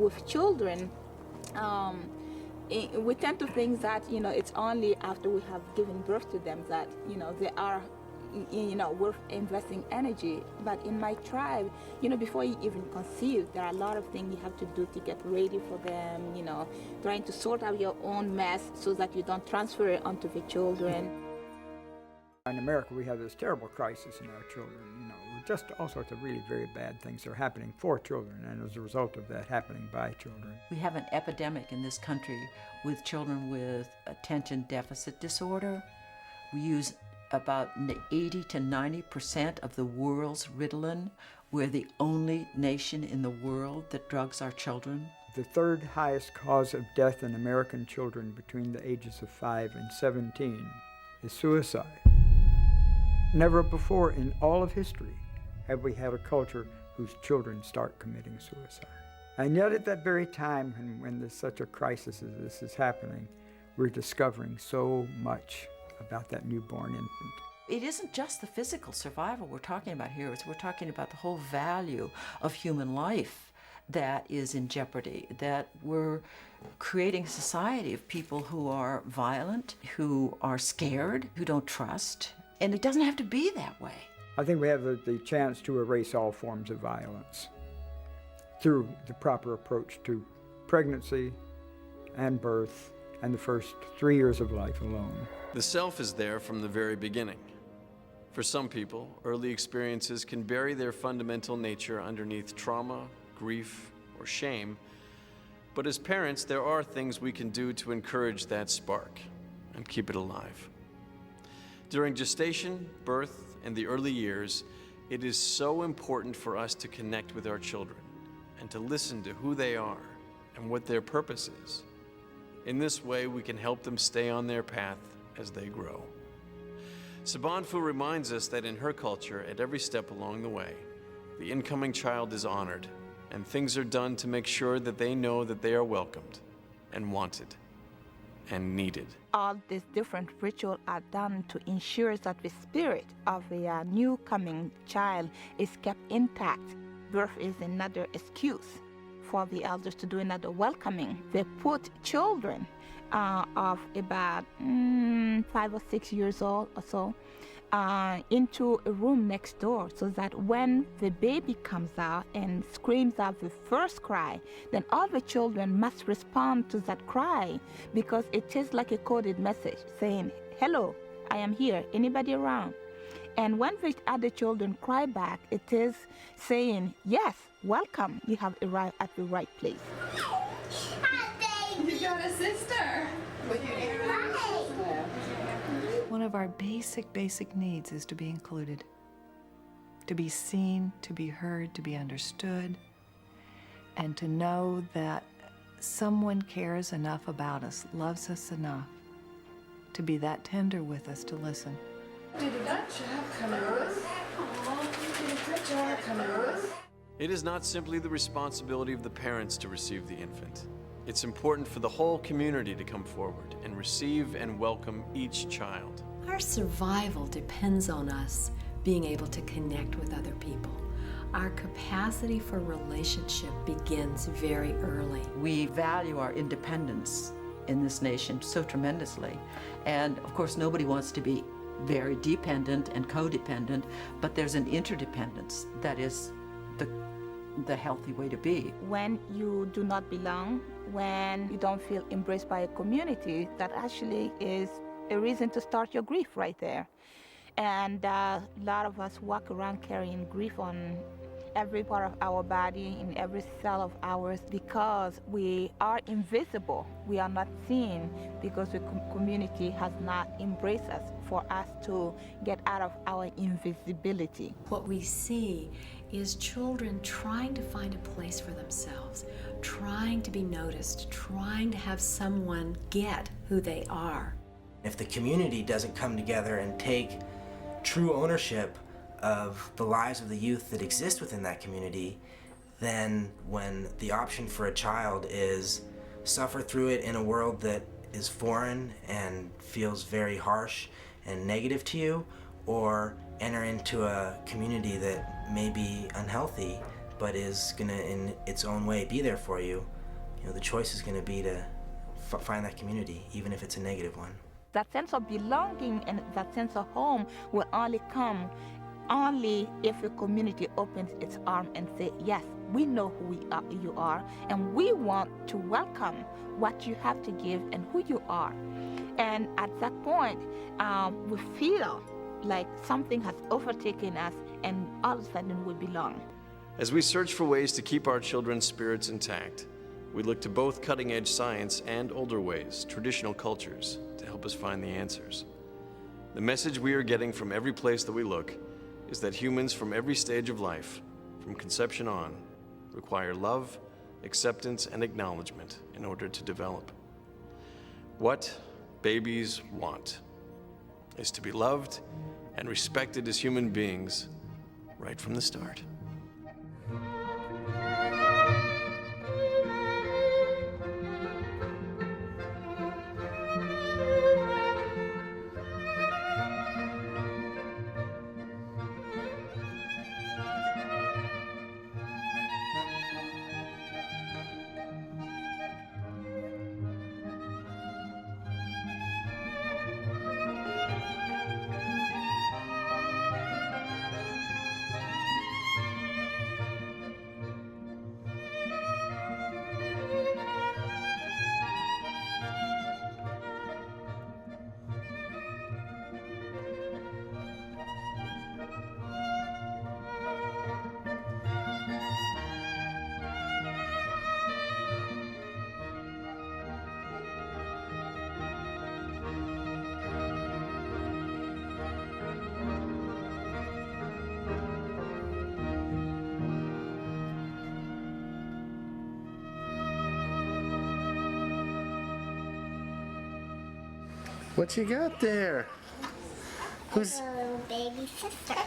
With children, we tend to think that, it's only after we have given birth to them that, they are, worth investing energy. But in my tribe, before you even conceive, there are a lot of things you have to do to get ready for them, trying to sort out your own mess so that you don't transfer it onto the children. In America, we have this terrible crisis in our children. Just all sorts of really very bad things are happening for children, and as a result of that, happening by children. We have an epidemic in this country with children with attention deficit disorder. We use about 80 to 90% of the world's Ritalin. We're the only nation in the world that drugs our children. The third highest cause of death in American children between the ages of 5 and 17 is suicide. Never before in all of history have we had a culture whose children start committing suicide. And yet at that very time when there's such a crisis as this is happening, we're discovering so much about that newborn infant. It isn't just the physical survival we're talking about here, we're talking about the whole value of human life that is in jeopardy, that we're creating a society of people who are violent, who are scared, who don't trust, and it doesn't have to be that way. I think we have the chance to erase all forms of violence through the proper approach to pregnancy and birth and the first 3 years of life alone. The self is there from the very beginning. For some people, early experiences can bury their fundamental nature underneath trauma, grief, or shame. But as parents, there are things we can do to encourage that spark and keep it alive. During gestation, birth, and the early years, it is so important for us to connect with our children and to listen to who they are and what their purpose is. In this way, we can help them stay on their path as they grow. Sabanfu reminds us that in her culture, at every step along the way, the incoming child is honored, and things are done to make sure that they know that they are welcomed and wanted and needed. All these different rituals are done to ensure that the spirit of the new coming child is kept intact. Birth is another excuse for the elders to do another welcoming. They put children of about 5 or 6 years old or so into a room next door, so that when the baby comes out and screams out the first cry, then all the children must respond to that cry, because it is like a coded message saying, "Hello, I am here, anybody around?" And when the other children cry back, it is saying, "Yes, welcome, you have arrived at the right place." Hi, baby. You got a sister. One of our basic needs is to be included, to be seen, to be heard, to be understood, and to know that someone cares enough about us, loves us enough, to be that tender with us, to listen. You did a good job coming with. You did a good job coming with. It is not simply the responsibility of the parents to receive the infant. It's important for the whole community to come forward and receive and welcome each child. Our survival depends on us being able to connect with other people. Our capacity for relationship begins very early. We value our independence in this nation so tremendously. And of course, nobody wants to be very dependent and codependent, but there's an interdependence that is the healthy way to be. When you do not belong, when you don't feel embraced by a community, that actually is a reason to start your grief right there. And a lot of us walk around carrying grief on every part of our body, in every cell of ours, because we are invisible. We are not seen because the community has not embraced us for us to get out of our invisibility. What we see is children trying to find a place for themselves, trying to be noticed, trying to have someone get who they are. If the community doesn't come together and take true ownership of the lives of the youth that exist within that community, then when the option for a child is suffer through it in a world that is foreign and feels very harsh and negative to you, or enter into a community that may be unhealthy, but is gonna, in its own way, be there for you, you know, the choice is gonna be to find that community, even if it's a negative one. That sense of belonging and that sense of home will only come only if a community opens its arm and say, yes, we know who you are, and we want to welcome what you have to give and who you are. And at that point, we feel like something has overtaken us, and all of a sudden we belong. As we search for ways to keep our children's spirits intact, we look to both cutting-edge science and older ways, traditional cultures, to help us find the answers. The message we are getting from every place that we look is that humans from every stage of life, from conception on, require love, acceptance, and acknowledgement in order to develop. What babies want is to be loved and respected as human beings right from the start. What you got there? Who's little baby sister.